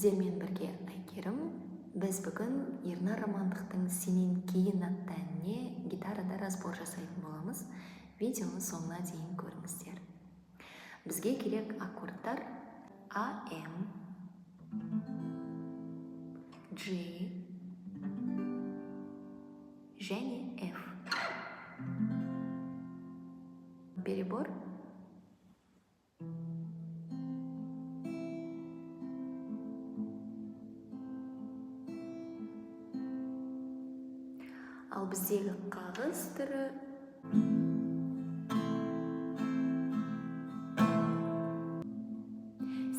Сіздермен бірге Айгерім. Біз бүгін Ернар Романдықтың «Сенен кейін» атты әніне гитарада разбор жасайтын боламыз. Видеоны соңына дейін көріңіздер. Бізге керек аккордтар АМ, G және F. Перебор ал біздегі қағыз түрі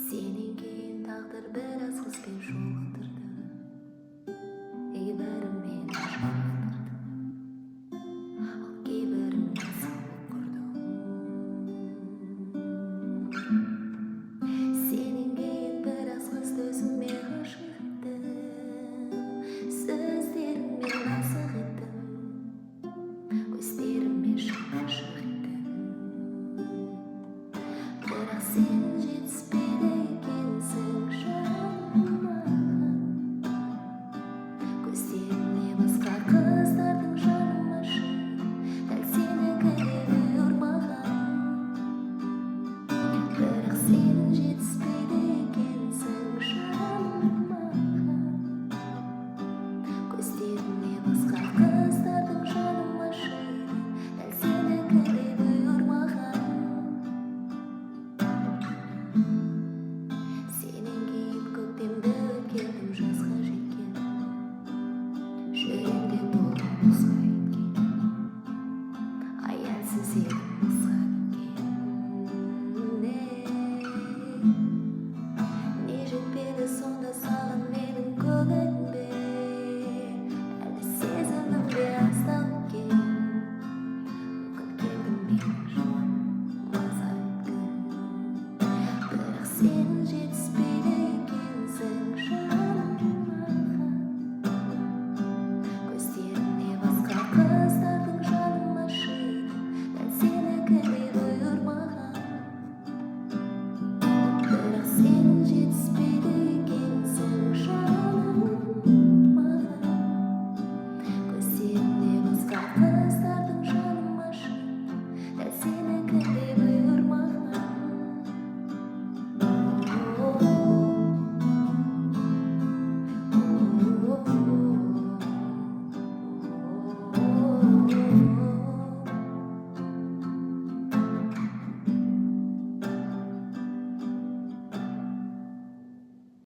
сенен кейін тағдыр бір асығыспен жолықтырды, бәрімен жолықтырды, ал кейбірімен сауық құрды. Сенен кейін бір асығыс өзіме ғашық еттім, сөздеріңмен асық еттім, көздеріме ғашық еттім. Бірақ сен жетіспейді екенсің жаныма, көздеріңе басқа қыздардың жаным ашып, дәл сенікіндей ұрмаған. Бірақ сен жетіспейді екенсің жаныма, көздеріңе басқа қыздардың жаным ашып, дәл сенікіндей ұрмаған. Сенен кейін көктемді өткендім, жазға жеткен, жүректе толы мұзға еткен. Аяусыз едім,